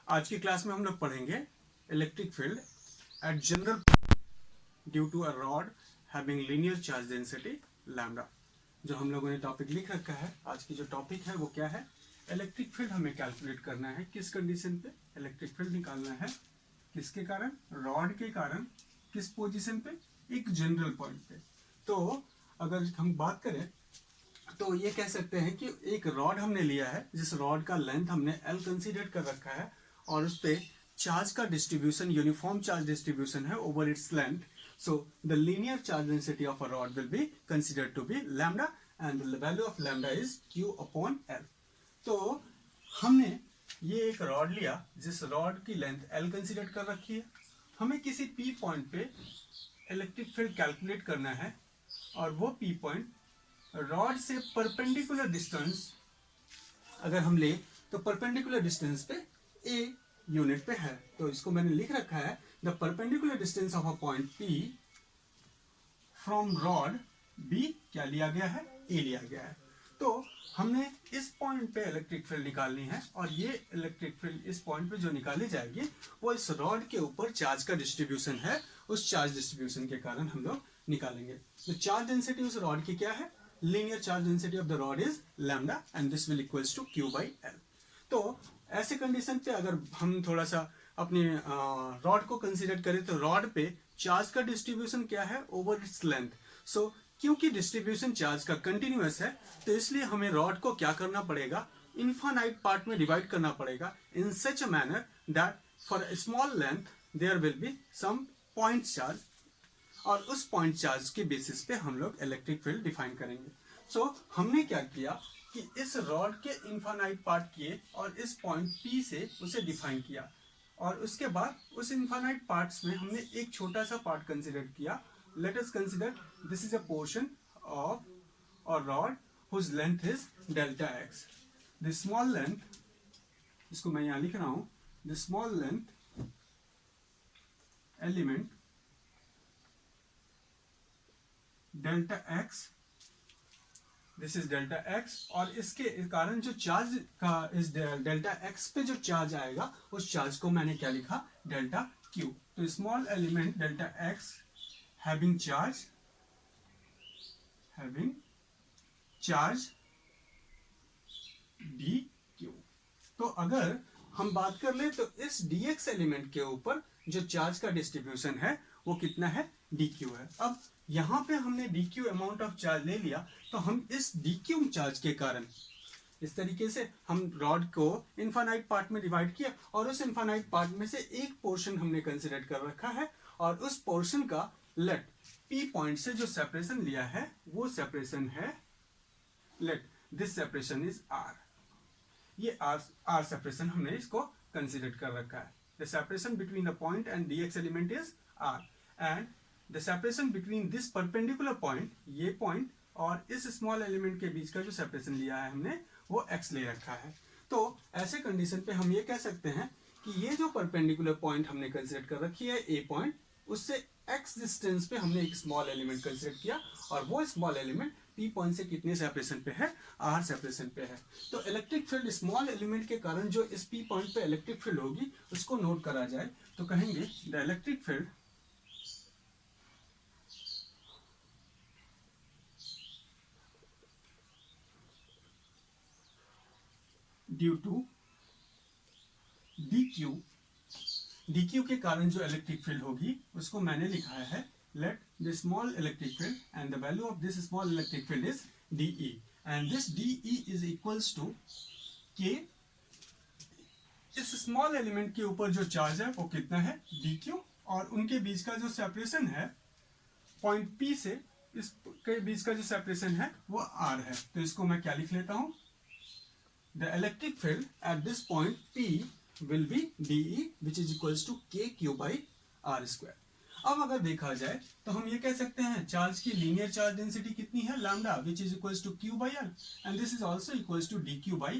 आज की क्लास में हम लोग पढ़ेंगे electric field at general due to a rod having linear charge density lambda. जो हम लोगों ने टॉपिक लिख रखा है, आज की जो टॉपिक है वो क्या है, इलेक्ट्रिक फील्ड हमें कैलकुलेट करना है। किस कंडीशन पे इलेक्ट्रिक फील्ड निकालना है, किसके कारण, रॉड के कारण, किस पोजीशन पे, एक जनरल पॉइंट पे। तो अगर हम बात करें तो ये कह सकते हैं कि एक रॉड हमने लिया है, जिस रॉड का लेंथ हमने L कंसीडर कर रखा है और उस पे चार्ज का डिस्ट्रीब्यूशन यूनिफॉर्म चार्ज डिस्ट्रीब्यूशन है over its length. So the linear charge density of a rod will be considered to be lambda and the value of lambda is Q upon L। तो हमने ये एक rod लिया जिस rod की length L consider कर रखी है। हमें किसी P पॉइंट पे इलेक्ट्रिक फील्ड कैलकुलेट करना है और वो P पॉइंट रॉड से परपेंडिकुलर डिस्टेंस अगर हम ले तो परपेंडिकुलर डिस्टेंस पे a यूनिट पे है। तो इसको मैंने लिख रखा है the perpendicular distance of a point P from rod B क्या लिया गया है, a लिया गया है। तो हमने इस पॉइंट पे इलेक्ट्रिक फील्ड निकालनी है और ये इलेक्ट्रिक फील्ड इस पॉइंट पे जो निकाली जाएगी वो इस रॉड के ऊपर चार्ज का डिस्ट्रीब्यूशन है, उस चार्ज डिस्ट्रीब्यूशन के कारण हम लोग निकालेंगे। तो चार्ज डेंसिटी उस रॉड की क्या है, linear charge density of the rod is lambda and this will equals to Q by L। तो ऐसे कंडीशन पे अगर हम थोड़ा सा अपने रॉड को कंसीडर करें तो रॉड पे चार्ज का डिस्ट्रीब्यूशन क्या है, ओवर इट्स लेंथ। सो क्योंकि डिस्ट्रीब्यूशन चार्ज का कंटिन्यूअस है तो इसलिए हमें रॉड को क्या करना पड़ेगा, इनफाइनाइट पार्ट में डिवाइड करना पड़ेगा in such a manner that for a small length there will be some point charge और उस पॉइंट चार्ज के बेसिस पे हम लोग इलेक्ट्रिक फील्ड डिफाइन करेंगे। सो हमने क्या किया कि इस रॉड के इनफाइनाइट पार्ट किए और इस पॉइंट P से उसे डिफाइन किया और उसके बाद उस इनफाइनाइट पार्ट्स में हमने एक छोटा सा पार्ट कंसीडर किया। Let us consider this is a portion of a rod whose length is delta x. The small length, इसको मैं यहां लिख रहा हूं, the small length element delta x, this is delta x और इसके कारण जो चार्ज का इस डेल्टा एक्स पे जो चार्ज आएगा उस चार्ज को मैंने क्या लिखा, डेल्टा क्यू। तो small element delta x having charge D Q. तो अगर हम बात कर ले तो इस dx एलिमेंट के ऊपर जो चार्ज का डिस्ट्रीब्यूशन है वो कितना है, dq है। अब यहां पे हमने dq अमाउंट ऑफ चार्ज ले लिया तो हम इस dq चार्ज के कारण इस तरीके से हम रॉड को इनफाइनाइट पार्ट में डिवाइड किया और उस इनफाइनाइट पार्ट में से एक पोर्शन हमने कंसीडर कर रखा है और उस पोर्शन का लेट P पॉइंट से जो सेपरेशन लिया है वो सेपरेशन है, let this separation is R। ये R सेपरेशन हमने इसको कंसीडर कर रखा है। The separation between the point and dx element is R and the separation between this perpendicular point, ये पॉइंट और इस स्मॉल एलिमेंट के बीच का जो सेपरेशन लिया है हमने वो x ले रखा है। तो ऐसे कंडीशन पे हम ये कह सकते हैं कि ये जो परपेंडिकुलर पॉइंट हमने कंसीडर कर रखी है a पॉइंट, उससे x डिस्टेंस पे हमने एक स्मॉल एलिमेंट कंसीडर किया और वो स्मॉल एलिमेंट P पॉइंट से कितने सेपरेशन पे है, R सेपरेशन पे है। तो इलेक्ट्रिक फील्ड स्मॉल एलिमेंट के कारण जो इस P पॉइंट पे इलेक्ट्रिक फील्ड होगी उसको नोट करा जाए तो कहेंगे the electric field due to dq के कारण जो इलेक्ट्रिक फील्ड होगी उसको मैंने लिखा है let the small electric field and the value of this small electric field is dE and this dE is equals to k। इस स्मॉल एलिमेंट के ऊपर जो चार्ज है वो कितना है, dq, और उनके बीच का जो सेपरेशन है पॉइंट P से इसके बीच का जो सेपरेशन है वो R है। तो इसको मैं क्या लिख लेता हूं, the electric field at this point P will be dE which is equals to kq by r square। अब अगर देखा जाए तो हम ये कह सकते हैं चार्ज की लीनियर चार्ज डेंसिटी कितनी है, lambda which is equals to q by r and this is also equals to dq by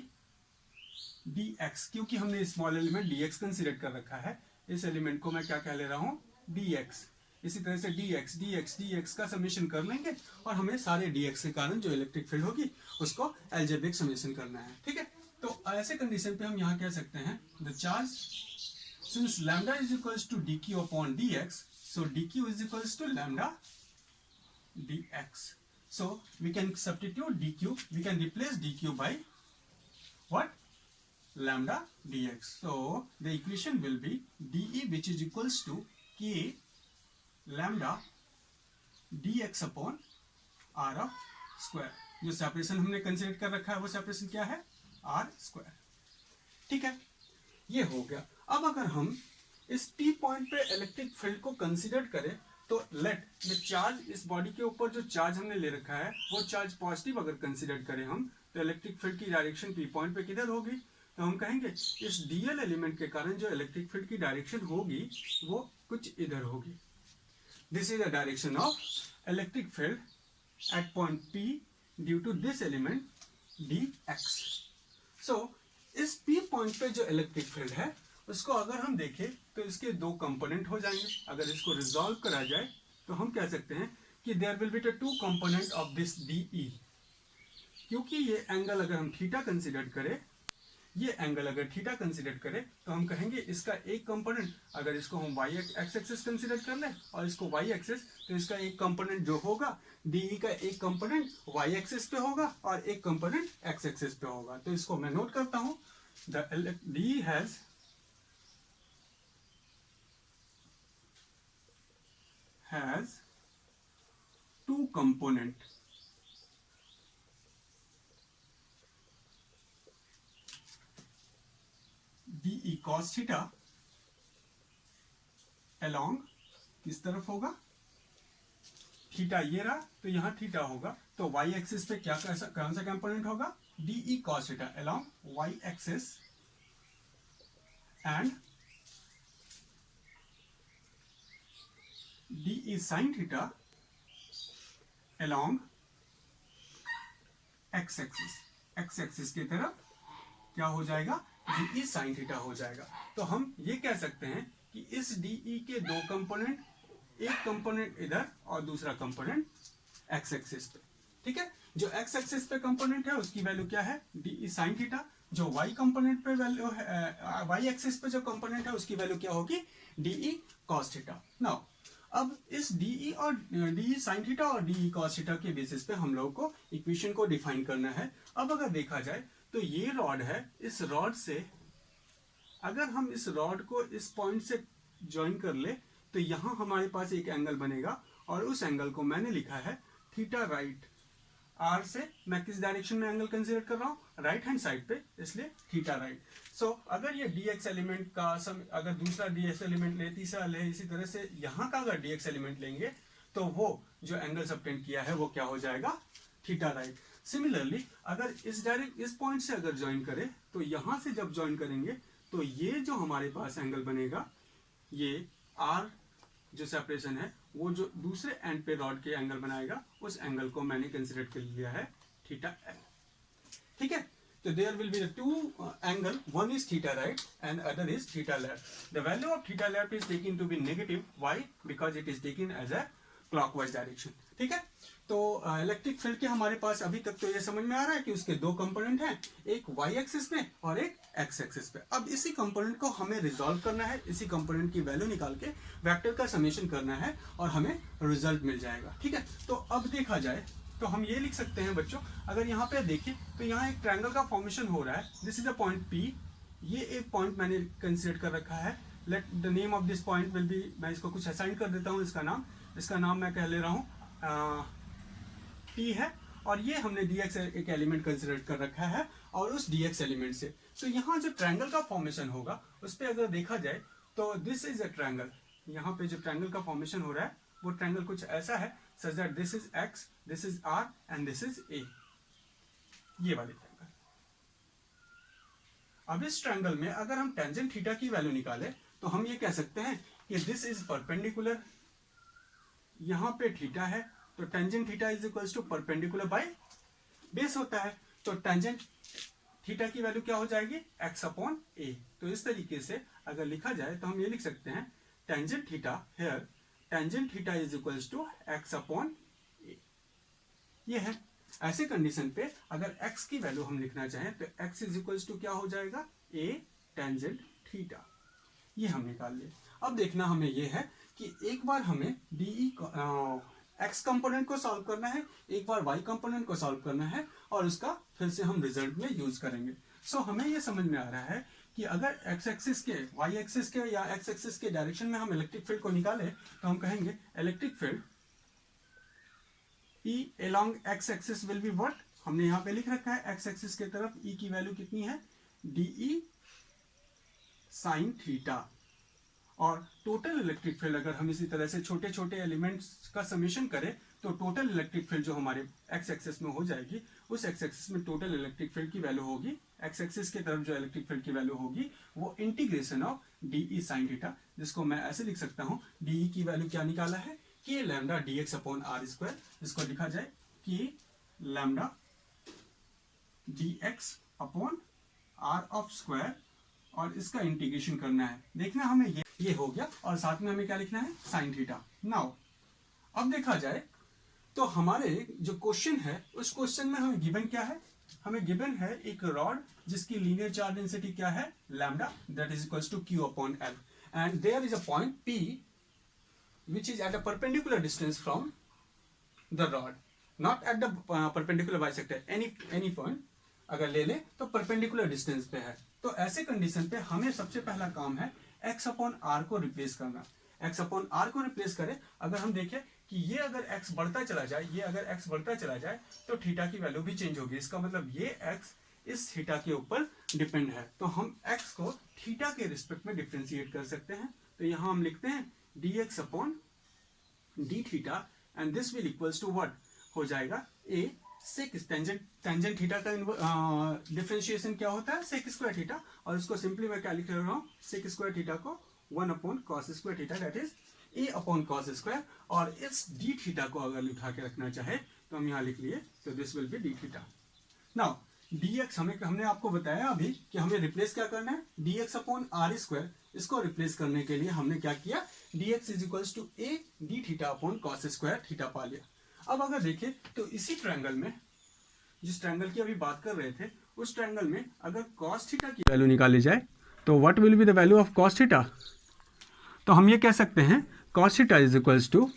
dx। क्योंकि हमने स्मॉल एलिमेंट dx कंसीडर कर रखा है, इस एलिमेंट को मैं क्या कह ले रहा हूं, dx। इसी तरह से dx का समेशन कर लेंगे और हमें सारे dx के कारण जो इलेक्ट्रिक फील्ड होगी उसको एल्जेब्रिक समेशन करना है, ठीक है। तो ऐसे कंडीशन पे हम यहाँ कह सकते हैं the charge since lambda is equals to d q upon d x, so d q is equals to lambda dx. So we can substitute dq, we can replace dq by what? Lambda dx. So the equation will be de, which is equals to k lambda dx upon r of square. जो separation हमने consider कर रखा है वो separation क्या है? r square. ठीक है, ये हो गया. अब अगर हम इस p पॉइंट पे इलेक्ट्रिक फील्ड को कंसिडर करें तो लेट द चार्ज, इस बॉडी के ऊपर जो चार्ज हमने ले रखा है वो चार्ज पॉजिटिव अगर कंसिडर करें हम, तो इलेक्ट्रिक फील्ड की डायरेक्शन पी पॉइंट पे किधर होगी? तो हम कहेंगे इस डीएल एलिमेंट के कारण जो इलेक्ट्रिक फील्ड की डायरेक्शन होगी वो कुछ इधर होगी. This is the direction of electric field at point P due to this element D x. So इस पी पॉइंट पे जो इलेक्ट्रिक फील्ड है उसको अगर हम देखें तो इसके दो कंपोनेंट हो जाएंगे. अगर इसको रिजॉल्व करा जाए तो हम कह सकते हैं कि there will be the two component of this d e. क्योंकि ये एंगल अगर हम थीटा कंसीडर करें, ये एंगल अगर थीटा कंसीडर करें तो हम कहेंगे इसका एक कंपोनेंट, अगर इसको हम वाई एक्स एक्सिस कंसीडर कर लें और इसको वाई एक्सिस, तो इसका एक कंपोनेंट जो होगा डीई का एक कंपोनेंट वाई एक्सिस पे होगा और एक कंपोनेंट एक्स एक्सिस पे होगा. तो इसको मैं नोट करता हूं. The d e has two component. DE cos theta along किस तरफ होगा? थीटा ये रहा तो यहां थीटा होगा, तो y एक्सिस पे क्या कौन सा कंपोनेंट होगा? DE cos theta along y axis and DE sin theta along x axis. x axis की तरफ क्या हो जाएगा? DE sin theta हो जाएगा. तो हम ये कह सकते हैं कि इस DE के दो कंपोनेंट, एक कंपोनेंट इधर और दूसरा कंपोनेंट x एक्सिस पे. ठीक है, जो x एक्सिस पे कंपोनेंट है उसकी वैल्यू क्या है? DE sin theta. जो y कंपोनेंट पे वैल्यू है, y एक्सिस पे जो कंपोनेंट है उसकी वैल्यू क्या होगी? DE cos theta. नाउ अब इस DE और DE sin थीटा और DE cos थीटा के बेसिस पे हम लोग को इक्वेशन को डिफाइन करना है. अब अगर देखा जाए तो ये रॉड है, इस रॉड से अगर हम इस रॉड को इस पॉइंट से ज्वाइन कर ले तो यहां हमारे पास एक एंगल बनेगा और उस एंगल को मैंने लिखा है थीटा राइट. आर से मैं किस डायरेक्शन में एंगल कंसीडर कर रहा हूँ? राइट हैंड साइड पे, इसलिए थीटा राइट. सो अगर ये dx एलिमेंट का अगर दूसरा dx एलिमेंट ले, तीसरा ले, इसी तरह से यहाँ का अगर dx एलिमेंट लेंगे तो वो जो एंगल सबटेंड किया है वो क्या हो जाएगा? Theta right. सिमिलरली अगर इस पॉइंट से अगर ज्वाइन करें तो यहाँ से जब ज्वाइन करेंगे तो ये जो हमारे पास एंगल बनेगा, ये आर जो सेपरेशन है वो जो दूसरे एंड पे रॉड के एंगल बनाएगा, उस एंगल को मैंने कंसीडर कर लिया है थीटा एल. ठीक है, तो there will be the two angle, one is theta right and other is theta left. The value of theta left is taken to be negative. Why? Because it is taken as a clockwise direction. ठीक है, तो electric field के हमारे पास अभी तक तो ये समझ में आ रहा है कि उसके दो कंपोनेंट हैं, एक y एक्सिस पे और एक x एक्सिस पे. अब इसी कंपोनेंट को हमें रिजॉल्व करना है, इसी कंपोनेंट की वैल्यू निकाल के वेक्टर का समेशन करना है और हमें रिजल्ट मिल जाएगा. ठीक है, तो अब देखा जाए तो हम ये लिख सकते हैं बच्चों, अगर यहाँ पे देखें तो यहाँ एक ट्रायंगल का फॉर्मेशन हो रहा है. This is a point P. ये एक पॉइंट मैंने कंसिडर कर रखा है. Let the name of this point will be, मैं इसको कुछ असाइन कर देता हूँ. इसका नाम मैं कह ले रहा हूँ T है और ये हमने dx एक एलिमेंट कंसिडर कर रखा है और उस dx एलिमेंट से तो यहाँ जो ट्रायंगल का फॉर्मेशन होगा उस पर अगर देखा जाए तो दिस इज अ ट्रायंगल. यहाँ पे जो ट्रायंगल का फॉर्मेशन हो रहा है वो ट्रायंगल कुछ ऐसा है, सच that this is x, this is r and this is a. ये वाले ट्रायंगल. अब इस ट्रायंगल में अगर हम टेंजेंट थीटा की वैल्यू निकाले तो हम ये कह सकते हैं कि दिस इज परपेंडिकुलर. यहाँ पे थीटा है तो tangent theta is equals to perpendicular by base होता है. तो टेंजेंट थीटा की वैल्यू क्या हो जाएगी? x upon a. तो इस तरीके से अगर लिखा जाए तो हम ये लिख सकते हैं tangent theta here, tangent theta is equals to x upon a. ये है. ऐसे कंडीशन पे अगर x की वैल्यू हम लिखना चाहें तो x इज इक्वल्स टू क्या हो जाएगा, a टेंजेंट थीटा। ये हम निकाल लिए। अब देखना हमें ये है कि एक बार हमें डी एक्स कंपोनेंट को सॉल्व करना है, एक बार वाई कंपोनेंट को सॉल्व करना है, और उसका फिर से हम रिजल्ट में यूज करेंगे। सो हमें ये समझ में आ रहा है कि अगर एक्स एक्सिस के, वाई एक्सिस के या एक्स एक्सिस के डायरेक्शन में हम इलेक्ट्रिक फील्ड को निकाले तो हम कहेंगे electric field E along x axis will be what, हमने यहाँ पे लिख रखा है एक्स एक्सिस के तरफ E की वैल्यू कितनी है, DE साइन थीटा। और टोटल इलेक्ट्रिक फील्ड अगर हम इसी तरह से छोटे छोटे एलिमेंट्स का समेशन करें तो टोटल इलेक्ट्रिक फील्ड जो हमारे एक्स एक्सिस में हो जाएगी, उस एक्स एक्सिस में टोटल इलेक्ट्रिक फील्ड की वैल्यू होगी, एक्स एक्सिस की तरफ जो इलेक्ट्रिक फील्ड की वैल्यू होगी वो integration of DE sine theta, जिसको मैं ऐसे लिख सकता हूँ, DE की वैल्यू क्या निकाला है, k lambda dx upon are square, जिसको लिखा जाए k lambda dx upon r of square, और इसका इंटीग्रेशन करना है। देखना हमें ये हो गया, और साथ में हमें क्या लिखना है, साइन थीटा। नाउ अब देखा जाए तो हमारे जो क्वेश्चन है उस क्वेश्चन में हमें गिवन क्या है, हमें गिवन है एक रॉड जिसकी लीनियर चार्ज डेंसिटी क्या है, lambda, that is equals to q upon l, and there is a point p which is at a perpendicular distance from the rod, not at the perpendicular bisector, any point अगर ले ले तो perpendicular distance पे है। तो ऐसे condition पे हमें सबसे पहला काम है x अपॉन r को रिप्लेस करना। x अपॉन r को रिप्लेस करें, अगर हम देखें कि ये अगर x बढ़ता चला जाए, ये अगर x बढ़ता चला जाए तो थीटा की वैल्यू भी चेंज होगी। इसका मतलब ये x इस थीटा के ऊपर डिपेंड है, तो हम x को थीटा के रिस्पेक्ट में डिफ्रेंशिएट कर सकते हैं। तो यहाँ हम लिखते हैं dx upon d theta, and this will equals to what हो जाएगा, a sec टेंजेंट थीटा का डिफरेंशिएशन क्या होता है, sec स्क्वायर थीटा, और इसको सिंपली मैं क्या लिख रहा हूँ, sec स्क्वायर थीटा को 1 upon cos square theta, that is a upon cos square, और इस d थीटा को अगर उठा के रखना चाहे तो हम यहाँ लिख लिए, तो this will B d theta. Now dx हमने आपको बताया अभी कि हमें रिप्लेस क्या करना है, dx अपॉन आर स्क्वायर, इसको रिप्लेस करने के लिए हमने क्या किया, dx is equals to a d theta upon cos square theta पा लिया। अब अगर देखें तो इसी ट्रायंगल में, जिस ट्रायंगल की अभी बात कर रहे थे, उस ट्रायंगल में अगर cos थीटा की वैल्यू निकाली जाए तो what will be the value of cos theta, तो हम ये कह सकते हैं cos theta is equals to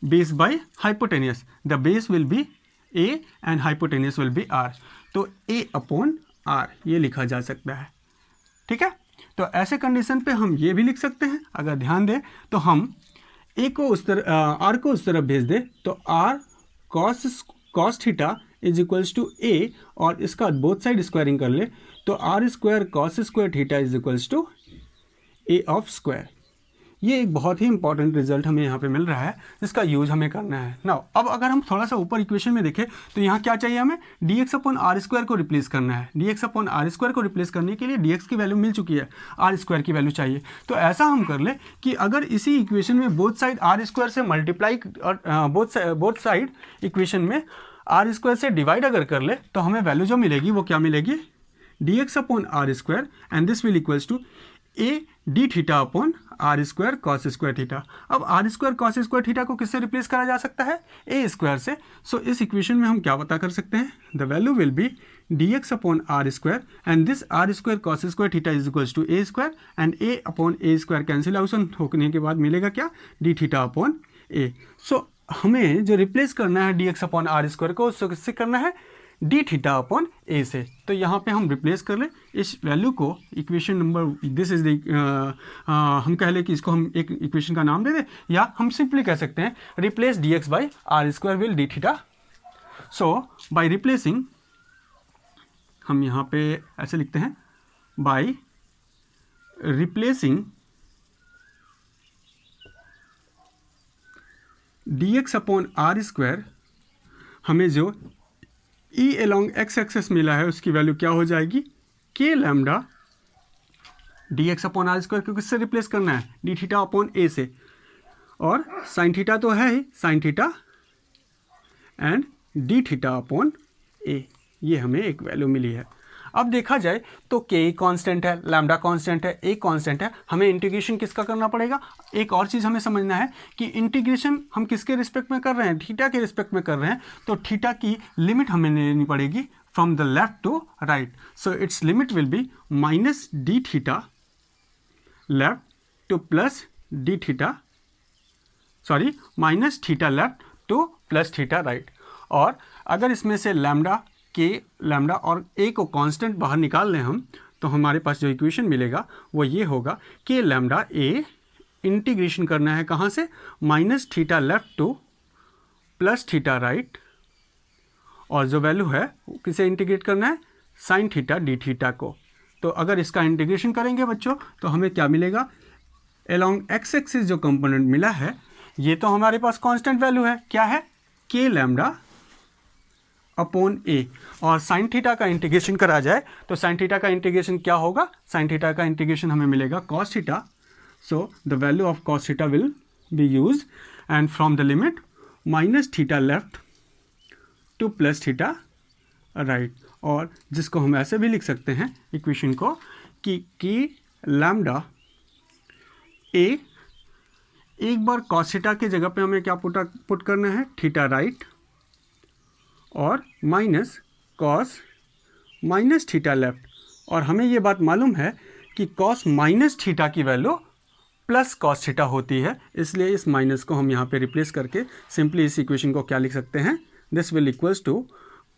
base by hypotenuse, the base will be a and hypotenuse will be r, तो a अपॉन r ये लिखा जा सकता है। ठीक है, तो ऐसे कंडीशन पे हम ये भी लिख सकते हैं, अगर ध्यान दें तो हम a को उस तरफ, r को उस तरफ भेज दे तो r cos theta is equals to a, और इसका बोथ साइड स्क्वायरिंग कर ले तो r square cos square theta is equals to a of square. ये एक बहुत ही इंपॉर्टेंट रिजल्ट हमें यहाँ पे मिल रहा है, जिसका यूज हमें करना है। नाउ अब अगर हम थोड़ा सा ऊपर इक्वेशन में देखें तो यहाँ क्या चाहिए, हमें dx अपॉन आर स्क्वायर को रिप्लेस करना है। dx अपॉन आर स्क्वायर को रिप्लेस करने के लिए dx की वैल्यू मिल चुकी है, आर स्क्वायर की वैल्यू चाहिए। तो ऐसा हम कर ले कि अगर इसी इक्वेशन में बोथ साइड आर स्क्वायर से मल्टीप्लाई, और बोथ साइड इक्वेशन में आर स्क्वायर से डिवाइड अगर कर ले तो हमें वैल्यू जो मिलेगी वो क्या मिलेगी, dx upon are square, and this will equals to a D theta upon are square cos square theta. अब R square cos square theta को किससे रिप्लेस करा जा सकता है, ए स्क्वायर से। सो इस इक्वेशन में हम क्या पता कर सकते हैं, the value will be dx upon are square, and this r square cos square theta is equals to a square, and a upon a square cancellation होने के बाद मिलेगा क्या, d theta upon a. So हमें जो replace करना है dx upon are square को, उससे किससे करना है, डी थीटा अपॉन ए से। तो यहाँ पे हम रिप्लेस कर लें इस वैल्यू को, इक्वेशन नंबर दिस इज हम कह लें कि इसको हम एक इक्वेशन का नाम दे दें, या हम सिंपली कह सकते हैं replace dx by r square will d theta. So by replacing, हम यहाँ पे ऐसे लिखते हैं, by replacing dx upon are square, हमें जो E along x एक्सेस मिला है उसकी वैल्यू क्या हो जाएगी, k lambda dx upon are square को किससे रिप्लेस करना है, डी थीटा अपॉन ए से, और साइन थीटा तो है ही, sine theta and D theta upon A, ये हमें एक वैल्यू मिली है। अब देखा जाए तो के कांस्टेंट है, लैम्डा कांस्टेंट है, ए कांस्टेंट है, हमें इंटीग्रेशन किसका करना पड़ेगा। एक और चीज़ हमें समझना है कि इंटीग्रेशन हम किसके रिस्पेक्ट में कर रहे हैं, थीटा के रिस्पेक्ट में कर रहे हैं, तो थीटा की लिमिट हमें लेनी पड़ेगी from the left to right. So it's limit will be minus d theta left to plus d theta, sorry minus theta left to plus theta right. और अगर इसमें से लैम्डा, के, लैम्डा और ए को कांस्टेंट बाहर निकाल लें हम, तो हमारे पास जो इक्वेशन मिलेगा वो ये होगा कि लैम्डा ए इंटीग्रेशन करना है कहाँ से, minus theta left to plus theta right, और जो वैल्यू है किसे इंटीग्रेट करना है, साइन थीटा डी थीटा को। तो अगर इसका इंटीग्रेशन करेंगे बच्चों तो हमें क्या मिलेगा, अलोंग एक्स एक्सिस जो कंपोनेंट मिला है ये तो हमारे पास कांस्टेंट वैल्यू है, क्या है, के लैम्डा अपॉन ए, और साइन थीटा का इंटीग्रेशन करा जाए तो साइन थीटा का इंटीग्रेशन क्या होगा, साइन थीटा का इंटीग्रेशन हमें मिलेगा cos theta. So the value of cos theta will be use and from the limit minus theta left to plus theta right, और जिसको हम ऐसे भी लिख सकते हैं इक्वेशन को कि लैम्डा ए, एक बार कॉस थीटा की जगह पे हमें क्या पुट करना है, थीटा राइट, और minus cos minus theta left, और हमें ये बात मालूम है कि कॉस माइनस थीटा की वैल्यू प्लस कॉस थीटा होती है, इसलिए इस माइनस को हम यहाँ पे रिप्लेस करके सिंपली इस इक्वेशन को क्या लिख सकते हैं, this will equals to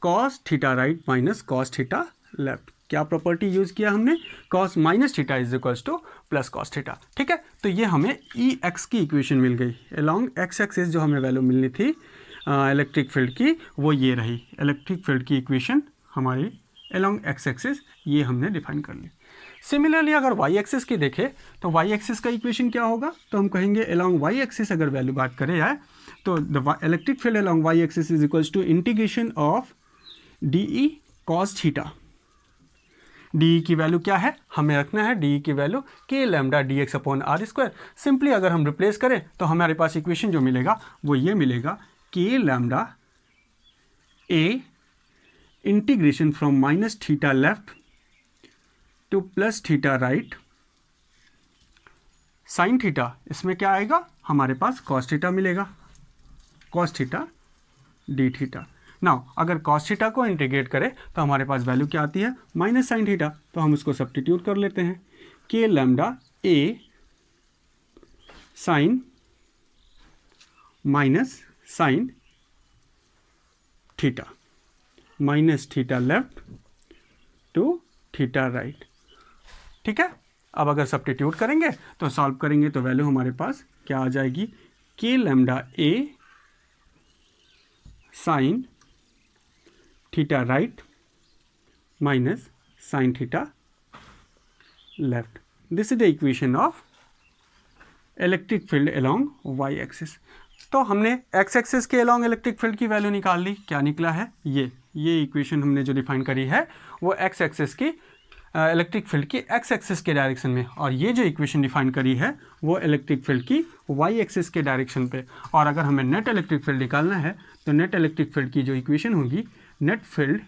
cos theta right minus cos theta left. क्या प्रॉपर्टी यूज़ किया हमने, cos minus theta is equals to plus cos theta. ठीक है, तो ये हमें ई एक्स की इक्वेशन मिल गई। अलोंग एक्स एक्सिस जो हमें वैल्यू मिलनी थी इलेक्ट्रिक फील्ड की वो ये रही, इलेक्ट्रिक फील्ड की इक्वेशन हमारी अलोंग एक्स एक्सिस ये हमने डिफाइन कर ली। सिमिलरली अगर वाई एक्सिस की देखें तो वाई एक्सिस का इक्वेशन क्या होगा, तो हम कहेंगे अलोंग वाई एक्सिस अगर वैल्यू बात करें जाए तो the electric field along y axis is equals to integration of d e cos theta. D की वैल्यू क्या है, हमें रखना है डी की value k lambda d x upon are square. Simply अगर हम रिप्लेस करें तो हमारे पास इक्वेशन जो मिलेगा वो ये मिलेगा k lambda a integration from minus theta left to plus theta right sine theta, इसमें क्या आएगा हमारे पास कॉस थीटा मिलेगा, cos theta D theta. Now अगर कॉस थीटा को इंटीग्रेट करें तो हमारे पास वैल्यू क्या आती है, माइनस साइन थीटा, तो हम उसको सब्स्टिट्यूट कर लेते हैं, k lambda a sine minus sine theta minus theta left to theta right. ठीक है, अब अगर सब्स्टिट्यूट करेंगे तो सॉल्व करेंगे तो वैल्यू हमारे पास क्या आ जाएगी, k lambda a sine theta right minus sine theta left. This is the equation of electric field along y axis. तो हमने एक्स एक्सिस के अलोंग इलेक्ट्रिक फील्ड की वैल्यू निकाल ली, क्या निकला है, ये इक्वेशन हमने जो डिफाइन करी है वो एक्स एक्सिस की इलेक्ट्रिक फील्ड की एक्स एक्सिस के डायरेक्शन में, और ये जो इक्वेशन डिफाइन करी है वो इलेक्ट्रिक फील्ड की वाई एक्सिस के डायरेक्शन पे। और अगर हमें नेट इलेक्ट्रिक फील्ड निकालना है तो नेट इलेक्ट्रिक फील्ड की जो इक्वेशन होगी, net field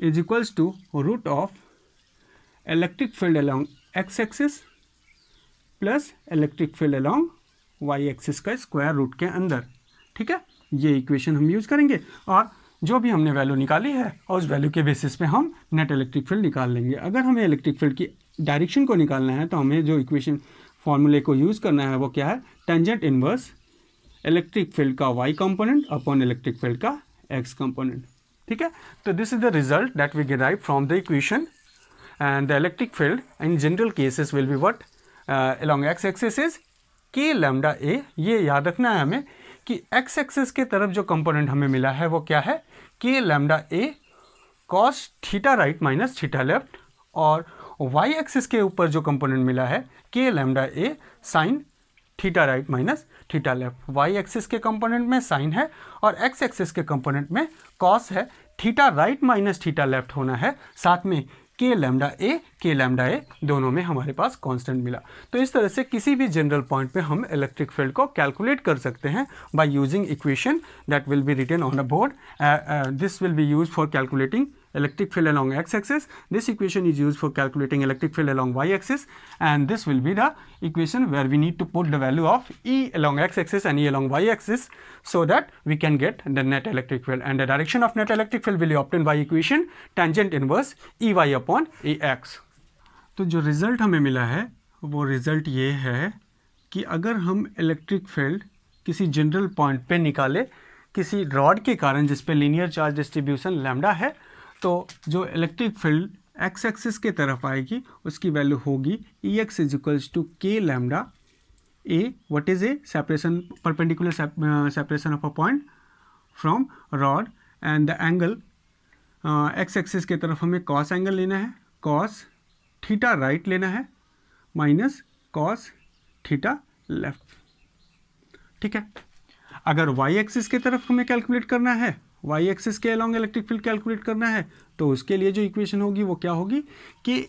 is equals to root of electric field along x axis plus electric field along y axis का स्क्वायर रूट के अंदर। ठीक है, ये इक्वेशन हम यूज़ करेंगे और जो भी हमने वैल्यू निकाली है और उस वैल्यू के बेसिस पे हम नेट इलेक्ट्रिक फील्ड निकाल लेंगे। अगर हमें इलेक्ट्रिक फील्ड की डायरेक्शन को निकालना है तो हमें जो इक्वेशन फॉर्मूले को यूज़ करना है वो क्या है, टेंजेंट इनवर्स इलेक्ट्रिक फील्ड का y component upon electric field का एक्स कंपोनेंट। ठीक है, तो this is the result that we derive from the equation and the electric field in general cases will be what along x axis is k lambda a. ये याद रखना है हमें कि एक्स एक्सिस के तरफ जो कंपोनेंट हमें मिला है वो क्या है, k lambda a cos theta right minus theta left, और वाई एक्सिस के ऊपर जो कंपोनेंट मिला है k lambda a sine theta right minus theta left. Y axis के कंपोनेंट में साइन है और एक्स एक्सिस के कंपोनेंट में कॉस है, theta right minus theta left होना है, साथ में के लैम्डा ए दोनों में हमारे पास कांस्टेंट मिला। तो इस तरह से किसी भी जनरल पॉइंट पे हम इलेक्ट्रिक फील्ड को कैलकुलेट कर सकते हैं by using equation that will be written on the board. This will be used for calculating electric field along x-axis. This equation is used for calculating electric field along y-axis, and this will be the equation where we need to put the value of E along x-axis and E along y-axis so that we can get the net electric field, and the direction of net electric field will be obtained by equation tangent inverse EY upon AX. तो जो result हमें मिला है वो result ये है कि अगर हम इलेक्ट्रिक फील्ड किसी जनरल पॉइंट पे निकाले किसी रॉड के कारण जिस पे लीनियर चार्ज डिस्ट्रीब्यूशन लैम्डा है, तो जो इलेक्ट्रिक फील्ड एक्स एक्सिस के तरफ आएगी उसकी वैल्यू होगी ई x is equals to k lambda A. What is a? Separation, perpendicular separation of a point from rod, and the angle x axis के तरफ हमें कॉस एंगल लेना है, कॉस थीटा राइट लेना है माइनस कॉस थीटा लेफ्ट. ठीक है. अगर y एक्सिस के तरफ हमें कैलकुलेट करना है, y एक्सिस के अलॉन्ग इलेक्ट्रिक फील्ड कैलकुलेट करना है, तो उसके लिए जो इक्वेशन होगी वो क्या होगी कि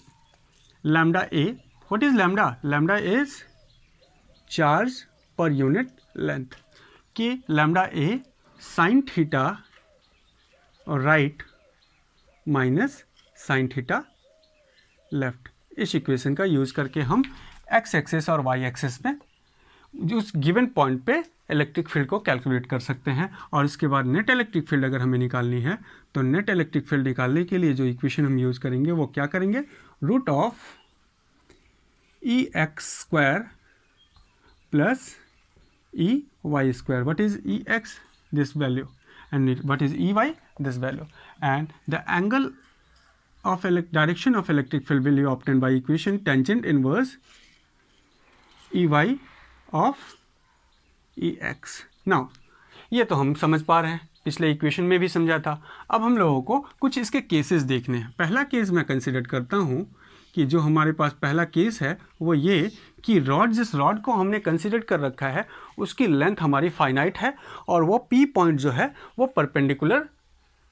lambda A. What is lambda? Lambda is charge per unit length. कि लैम्डा ए साइन थीटा और right minus sine theta left. इस इक्वेशन का यूज करके हम x एक्सिस और y एक्सिस में जो उस गिवन पॉइंट पे इलेक्ट्रिक फील्ड को कैलकुलेट कर सकते हैं. और इसके बाद नेट इलेक्ट्रिक फील्ड अगर हमें निकालनी है तो नेट इलेक्ट्रिक फील्ड निकालने के लिए जो इक्वेशन हम यूज़ करेंगे वो क्या करेंगे? Root of e x square plus e y square. What is e x? This value. And what is e y? This value. And the angle of direction of electric field will be obtained by equation tangent inverse EY of EX. Now ये तो हम समझ पा रहे हैं, पिछले equation में भी समझा था. अब हम लोगों को कुछ इसके केसेस देखने हैं. पहला केस मैं कंसिडर करता हूँ कि जो हमारे पास पहला केस है वो ये कि रॉड, जिस रॉड को हमने कंसिडर कर रखा है उसकी लेंथ हमारी फाइनाइट है और वो P पॉइंट जो है वो परपेंडिकुलर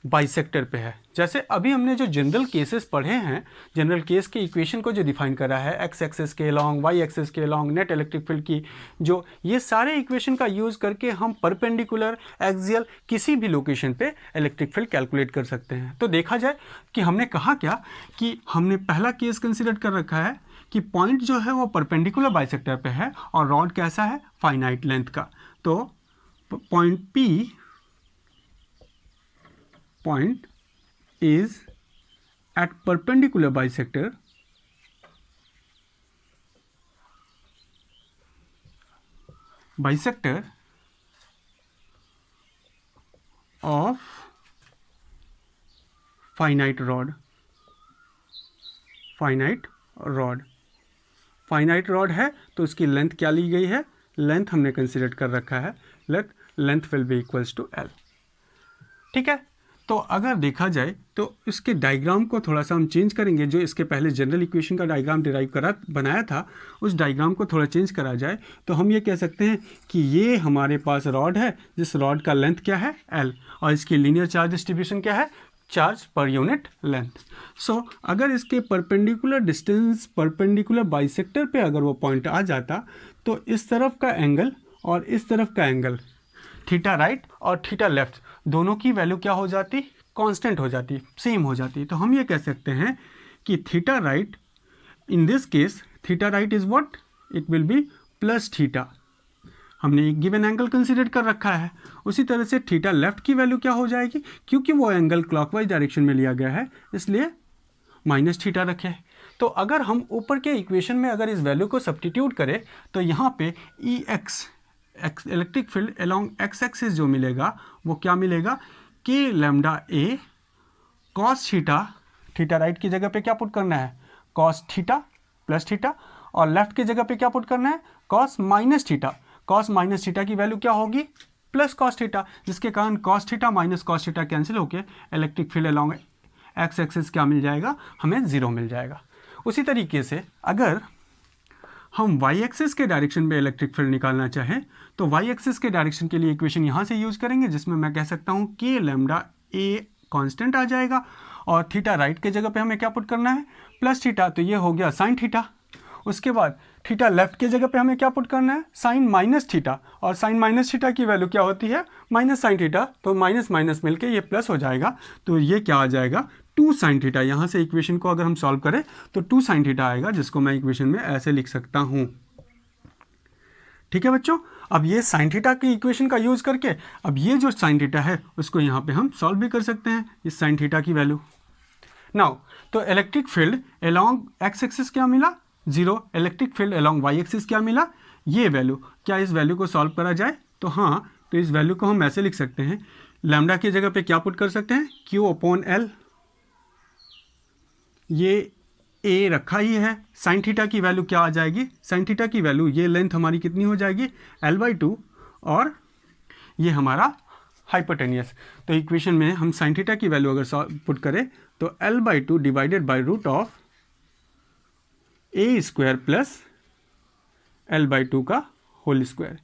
बाइसेक्टर पे है. जैसे अभी हमने जो जनरल केसेस पढ़े हैं, जनरल केस के इक्वेशन को जो डिफाइन करा है एक्स एक्सिस के अलॉन्ग, वाई एक्सिस के अलॉन्ग, नेट इलेक्ट्रिक फील्ड की, जो ये सारे इक्वेशन का यूज़ करके हम परपेंडिकुलर, एक्सियल किसी भी लोकेशन पे इलेक्ट्रिक फील्ड कैलकुलेट कर सकते हैं. तो देखा जाए कि हमने कहा क्या कि हमने पहला केस कंसिडर कर रखा है कि पॉइंट जो है वो परपेंडिकुलर बाइसेक्टर पे है और रॉड कैसा है? फाइनाइट लेंथ का. तो point P point is at perpendicular bisector of finite rod. Finite rod है तो उसकी लेंथ क्या ली गई है? लेंथ हमने कंसिडर कर रखा है, length will be equals to L. ठीक है. तो अगर देखा जाए तो इसके डायग्राम को थोड़ा सा हम चेंज करेंगे. जो इसके पहले जनरल इक्वेशन का डायग्राम डिराइव बनाया था उस डायग्राम को थोड़ा चेंज करा जाए तो हम ये कह सकते हैं कि ये हमारे पास रॉड है, जिस रॉड का लेंथ क्या है? L, और इसकी लीनियर चार्ज डिस्ट्रीब्यूशन क्या है? Charge per unit length. सो अगर इसके परपेंडिकुलर डिस्टेंस, परपेंडिकुलर बाइसेक्टर पे अगर वो पॉइंट आ जाता तो इस तरफ का एंगल और इस तरफ का एंगल, थीटा राइट और थीटा लेफ्ट, दोनों की वैल्यू क्या हो जाती? कांस्टेंट हो जाती, सेम हो जाती. तो हम ये कह सकते हैं कि theta right, in this case theta right is what? It will B plus theta. हमने एक गिवन एंगल कंसीडर कर रखा है. उसी तरह से थीटा लेफ्ट की वैल्यू क्या हो जाएगी? क्योंकि वो एंगल क्लॉकवाइज डायरेक्शन में लिया गया है इसलिए माइनस थीटा रखे. तो अगर हम ऊपर के इक्वेशन में अगर इस वैल्यू को सब्स्टिट्यूट करें तो यहाँ पे E x electric field along x axis जो मिलेगा वो क्या मिलेगा? K lambda a cos theta, theta right की जगह पे क्या पुट करना है? कॉस थीटा प्लस थीटा, और लेफ्ट की जगह पे क्या पुट करना है? Cos minus theta. Cos minus theta की वैल्यू क्या होगी? प्लस कॉस थीटा, जिसके कारण cos theta minus cos theta cancel होकर electric field along x axis क्या मिल जाएगा? हमें 0 मिल जाएगा. उसी तरीके से अगर हम y एक्सिस के डायरेक्शन में इलेक्ट्रिक फील्ड निकालना चाहें तो y एक्सिस के डायरेक्शन के लिए इक्वेशन यहाँ से यूज़ करेंगे जिसमें मैं कह सकता हूँ कि लैम्डा ए कांस्टेंट आ जाएगा और थीटा राइट के जगह पे हमें क्या पुट करना है? Plus theta. तो ये हो गया साइन थीटा. उसके बाद थीटा लेफ्ट की जगह पे हमें क्या पुट करना है? साइन माइनस थीटा, और साइन माइनस थीटा की वैल्यू क्या होती है? Minus sine theta. तो माइनस माइनस मिलके ये प्लस हो जाएगा. तो ये क्या आ जाएगा? 2 sin थीटा, यहाँ से इक्वेशन को अगर हम सॉल्व करें तो 2 sin थीटा आएगा, जिसको मैं इक्वेशन में ऐसे लिख सकता हूँ। ठीक है बच्चों, अब ये sin थीटा की इक्वेशन का यूज करके अब ये जो sin थीटा है उसको यहाँ पे हम सॉल्व भी कर सकते हैं, इस sin थीटा की वैल्यू। नाउ तो electric field along x axis क्या मिला 0, electric field along y axis क्या मिला ये वैल्यू। क्या इस वैल्यू को सॉल्व करा जाए? तो हाँ, तो इस वैल्यू को हम ऐसे लिख सकते हैं, लैम्डा की जगह पे क्या पुट कर सकते हैं, Q/L, ये a रखा ही है। साइन थीटा की वैल्यू क्या आ जाएगी, साइन थीटा की वैल्यू ये लेंथ हमारी कितनी हो जाएगी L/2 और ये हमारा हाइपोटेनियस। तो इक्वेशन में हम साइन थीटा की वैल्यू अगर पुट करें तो L/2 divided by root of a² plus L/2 का होल स्क्वायर,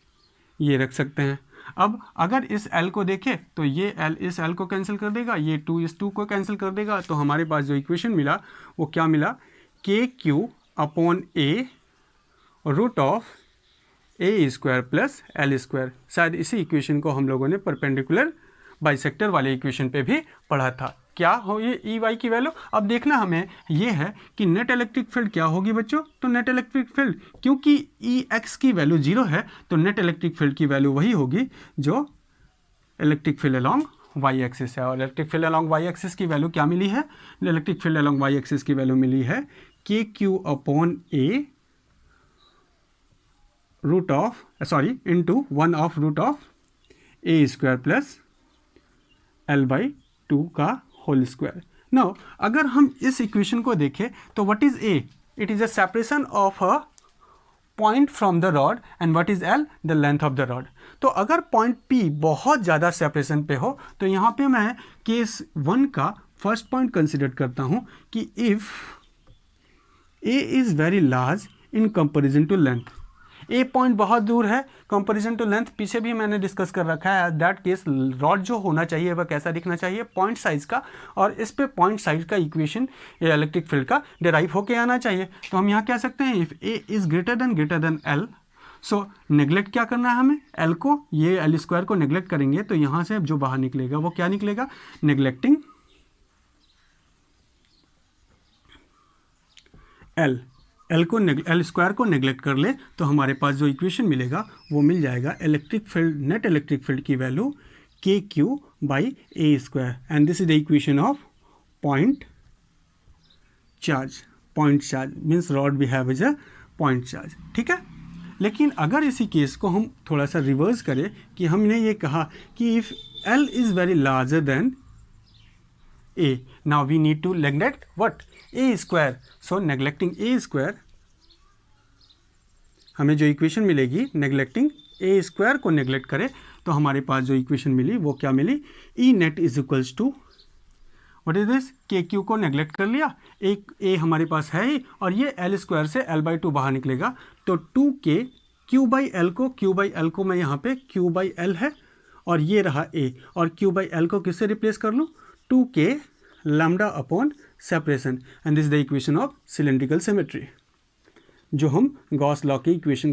ये रख सकते हैं। अब अगर इस L को देखें तो ये L इस L को कैंसिल कर देगा, ये 2 इस 2 को कैंसिल कर देगा, तो हमारे पास जो इक्वेशन मिला वो क्या मिला, KQ/A root of a² plus L²। शायद इसी इक्वेशन को हम लोगों ने परपेंडिकुलर बाइसेक्टर वाले इक्वेशन पे भी पढ़ा था। क्या हो ये EY की वैल्यू? अब देखना हमें ये है कि नेट इलेक्ट्रिक फील्ड क्या होगी बच्चों, तो नेट इलेक्ट्रिक फील्ड क्योंकि EX की वैल्यू 0 है तो नेट इलेक्ट्रिक फील्ड की वैल्यू वही होगी जो electric field along y axis है। और electric field along y axis की वैल्यू क्या मिली है, electric field along y axis की वैल्यू मिली है KQ/A root of into 1 of root of a² plus L/2 का होल स्क्वायर। नाउ अगर हम इस इक्वेशन को देखें तो what is a, it is a separation of a point from the rod and what is L, the length of the rod. तो अगर point P बहुत ज़्यादा सेपरेशन पे हो तो यहाँ पे मैं केस 1 का फर्स्ट पॉइंट कंसिडर करता हूँ कि if a is very large in comparison to length, a point बहुत दूर है कंपैरिजन टू लेंथ, पीछे भी मैंने डिस्कस कर रखा है। दैट केस रॉड जो होना चाहिए वह कैसा दिखना चाहिए, पॉइंट साइज का, और इस पे पॉइंट साइज का इक्वेशन इलेक्ट्रिक फील्ड का डिराइव होके आना चाहिए। तो हम यहाँ कह सकते हैं if A is greater than L, so neglect क्या करना है हमें, एल को, ये L² को नेग्लेक्ट करेंगे तो यहाँ से जो बाहर निकलेगा वो क्या निकलेगा, नेग्लेक्टिंग L² को नेग्लेक्ट कर ले तो हमारे पास जो इक्वेशन मिलेगा वो मिल जाएगा electric field, net electric field की value KQ/A² and this is the equation of point charge. Point charge means rod we have is a point charge. ठीक है, लेकिन अगर इसी केस को हम थोड़ा सा रिवर्स करें कि हमने ये कहा कि if L is very larger than A, now we need to neglect what, A², so neglecting A², हमें जो इक्वेशन मिलेगी नेग्लेक्टिंग A² को नेग्लेक्ट करें तो हमारे पास जो इक्वेशन मिली वो क्या मिली, E net is equals to what is this, KQ को नेग्लेक्ट कर लिया, एक A हमारे पास है ही और ये L² से L/2 बाहर निकलेगा तो 2K Q/L को मैं यहाँ पे Q/L है और ये रहा A, और Q/L को किससे रिप्लेस कर लूँ, 2K lambda upon separation, and this the equation of cylindrical symmetry, जो हम गॉस लॉ की इक्वेशन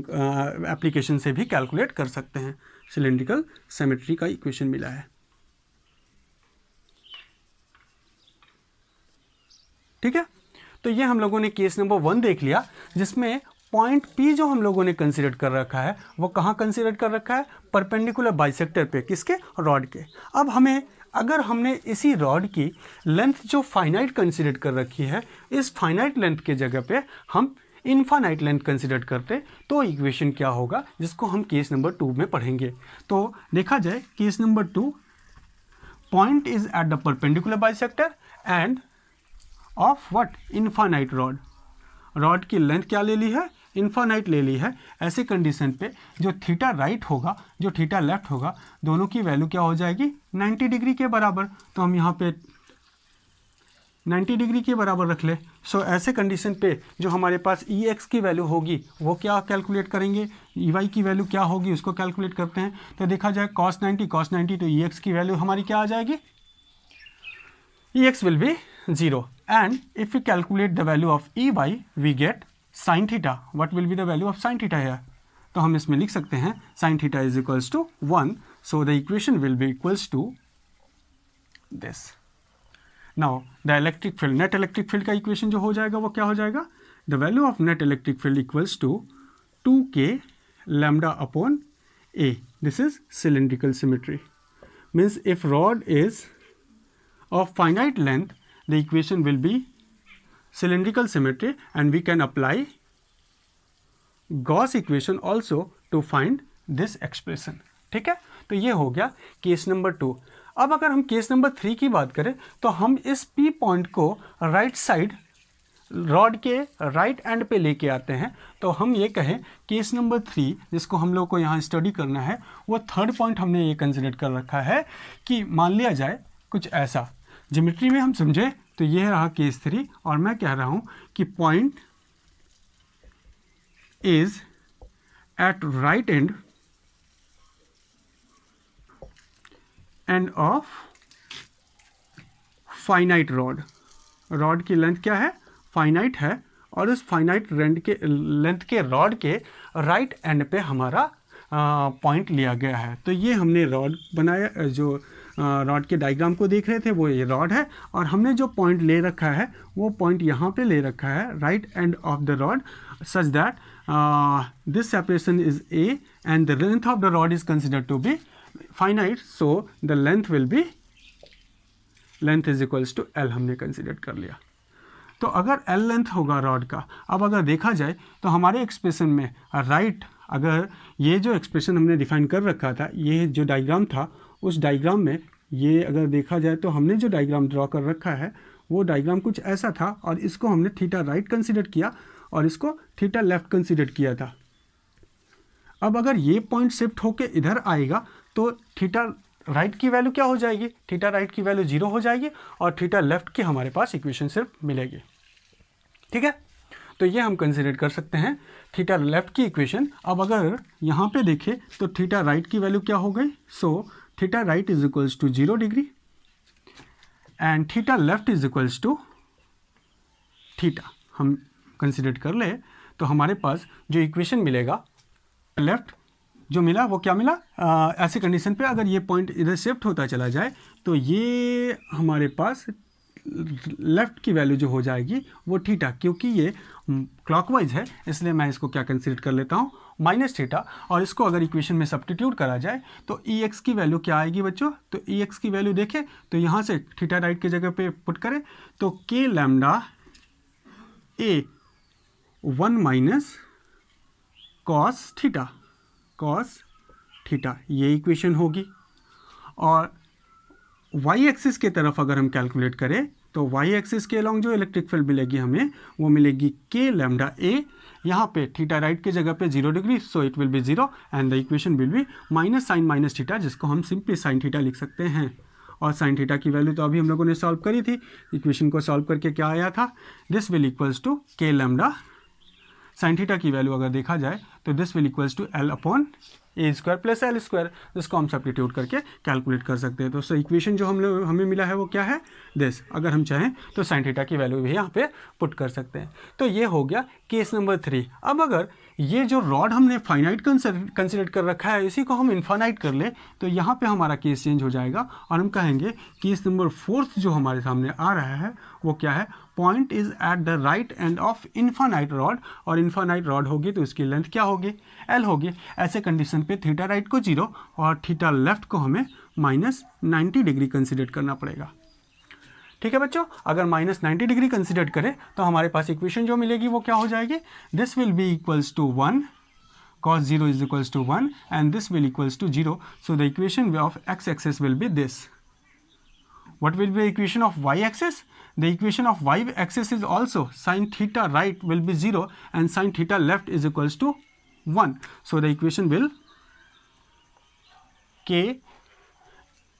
एप्लीकेशन से भी कैलकुलेट कर सकते हैं। सिलेंड्रिकल सिमेट्री का इक्वेशन मिला है। ठीक है, तो ये हम लोगों ने केस नंबर 1 देख लिया जिसमें पॉइंट P जो हम लोगों ने कंसीडर कर रखा है वो कहाँ कंसीडर कर रखा है, परपेंडिकुलर बाइसेक्टर पे, किसके, रॉड के। अब हमें अगर हमने इसी रॉड की लेंथ जो फाइनाइट कंसीडर कर रखी है, इस फाइनाइट लेंथ के जगह पे हम इनफाइनाइट लेंथ कंसीडर करते तो इक्वेशन क्या होगा, जिसको हम केस नंबर 2 में पढ़ेंगे। तो देखा जाए case number 2, point is at the perpendicular bisector end of what, infinite rod. Rod की लेंथ क्या ले ली है, इनफाइनाइट ले ली है। ऐसे कंडीशन पे जो थीटा राइट होगा, जो थीटा लेफ्ट होगा, दोनों की वैल्यू क्या हो जाएगी, 90 डिग्री के बराबर। तो हम यहाँ पे 90 डिग्री के बराबर रख ले। सो ऐसे कंडीशन पे जो हमारे पास EX की वैल्यू होगी वो क्या कैलकुलेट करेंगे, EY की वैल्यू क्या होगी उसको कैलकुलेट करते हैं। तो देखा जाए cos 90 तो EX की वैल्यू हमारी क्या आ जाएगी, EX will be 0, and if we calculate the value of EY we get sin theta. What will be the value of sin theta here? तो हम इसमें लिख सकते हैं sin theta is equals to 1, so the equation will be equals to this. Now the electric field, net electric field का equation जो हो जाएगा वो क्या हो जाएगा, the value of net electric field equals to 2k lambda upon a. This is cylindrical symmetry. Means if rod is of finite length, the equation will be cylindrical symmetry, and we can apply Gauss equation also to find this expression. ठीक है, तो ये हो गया case number 2. अब अगर हम case number 3 की बात करें तो हम इस P पॉइंट को राइट साइड रॉड के राइट एंड पे लेके आते हैं. तो हम ये कहें केस नंबर 3 जिसको हम लोग को यहाँ स्टडी करना है, वो थर्ड पॉइंट हमने ये कंसिडर कर रखा है कि मान लिया जाए कुछ ऐसा, ज्योमेट्री में हम समझे तो ये रहा केस 3, और मैं कह रहा हूँ कि point is at right end of finite rod. Rod की लेंथ क्या है, फाइनाइट है, और उस फाइनाइट लेंथ के रॉड के राइट एंड पे हमारा पॉइंट लिया गया है. तो ये हमने रॉड बनाया, जो रॉड के डायग्राम को देख रहे थे वो ये रॉड है, और हमने जो पॉइंट ले रखा है वो पॉइंट यहाँ पे ले रखा है right end of the rod, such that this separation is a and the length of the rod is considered to be finite, so the length will be, length is equals to l हमने consider कर लिया. तो अगर l length होगा rod का, अब अगर देखा जाए तो हमारे एक्सप्रेशन में राइट, अगर ये जो एक्सप्रेशन हमने डिफाइन कर रखा था, ये जो डायग्राम था, उस डायग्राम में ये अगर देखा जाए तो हमने जो डायग्राम ड्रॉ कर रखा है वो डायग्राम कुछ ऐसा था, और इसको हमने थीटा राइट कंसिडर किया और इसको थीटा लेफ्ट कंसिडर किया था. अब अगर ये पॉइंट शिफ्ट होके इधर आएगा तो थीटा राइट की वैल्यू क्या हो जाएगी, थीटा राइट की वैल्यू 0 हो जाएगी, और थीटा लेफ्ट की हमारे पास इक्वेशन सिर्फ मिलेगी. ठीक है, तो ये हम कंसिडर कर सकते हैं थीटा लेफ्ट की इक्वेशन. अब अगर यहाँ पे देखें तो थीटा राइट की वैल्यू क्या हो गई, so theta right is equals to 0 degree and theta left is equals to theta. हम कंसिडर कर ले तो हमारे पास जो इक्वेशन मिलेगा, लेफ्ट जो मिला वो क्या मिला, ऐसे कंडीशन पे अगर ये पॉइंट इधर शिफ्ट होता चला जाए तो ये हमारे पास लेफ्ट की वैल्यू जो हो जाएगी वो थीटा, क्योंकि ये क्लॉकवाइज है इसलिए मैं इसको क्या कंसीडर कर लेता हूँ माइनस थीटा, और इसको अगर इक्वेशन में सब्स्टिट्यूट करा जाए तो ई एक्स की वैल्यू क्या आएगी बच्चों, तो ई एक्स की वैल्यू देखें तो यहाँ से थीटा राइट की जगह पे पुट करें तो के लैम्डा ए 1 माइनस कॉस थीटा, ये इक्वेशन होगी. और वाई एक्सिस के तरफ अगर हम कैलकुलेट करें तो वाई एक्सिस के अलॉन्ग जो इलेक्ट्रिक फील्ड मिलेगी हमें वो मिलेगी के लैम्डा ए, यहाँ पे थीटा राइट की जगह पे 0 degree, so it will be 0 and the equation will be minus sine minus theta, जिसको हम सिंपली साइन थीटा लिख सकते हैं. और साइन थीटा की वैल्यू तो अभी हम लोगों ने सॉल्व करी थी, इक्वेशन को सॉल्व करके क्या आया था, this will equals to k lambda, sine theta की वैल्यू अगर देखा जाए तो this will equals to l upon a square plus l square, जिसको हम सब्स्टिट्यूट करके कैलकुलेट कर सकते हैं. तो सो इक्वेशन जो हमें मिला है वो क्या है, दिस. अगर हम चाहें तो साइन थीटा की वैल्यू भी यहाँ पे पुट कर सकते हैं. तो ये हो गया केस नंबर 3. अब अगर ये जो रॉड हमने फाइनाइट कंसिडर कर रखा है इसी को हम इन्फानाइट कर ले तो यहाँ पे हमारा केस चेंज हो जाएगा, और हम कहेंगे केस नंबर 4 जो हमारे सामने आ रहा है वो क्या है, point is at the right end of infinite rod, और इन्फानाइट रॉड होगी तो इसकी लेंथ क्या होगी, एल होगी. ऐसे कंडीशन पे थीटा राइट को 0 और थीटा लेफ्ट को हमें माइनस 90 डिग्री कंसिडर करना पड़ेगा. ठीक है बच्चों, अगर माइनस 90 डिग्री कंसिडर करें तो हमारे पास इक्वेशन जो मिलेगी वो क्या हो जाएगी, this will be equals to 1 cos 0 is equals to 1 and this will equals to 0. So the equation of x-axis will be this. What will be the equation of y-axis? The equation of y-axis is also sin theta right will be 0 and sin theta left is equals to 1. So the equation will k,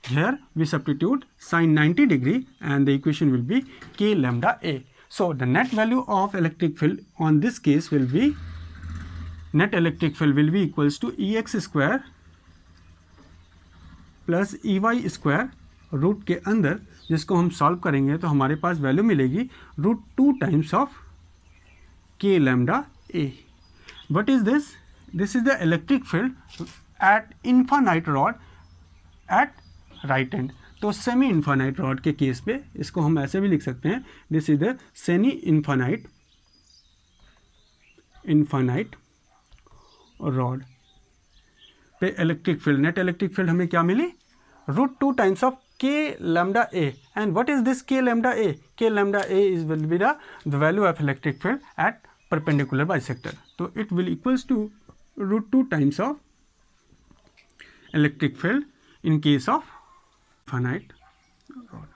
here we substitute sin 90 degree and the equation will be k lambda a. So the net value of electric field on this case will be, net electric field will be equals to ex square plus ey square root के अंदर, जिसको हम solve करेंगे तो हमारे पास value मिलेगी √2 times of k lambda a. What is this, this is the electric field at infinite rod at right end. तो semi infinite rod के केस पे इसको हम ऐसे भी लिख सकते हैं, this is the semi infinite rod पे electric field, net electric field हमें क्या मिली, √2 times of k lambda a. And what is this k lambda a? K lambda a is will be the value of electric field at perpendicular bisector. So it will equals to √2 times of electric field in case of finite rod.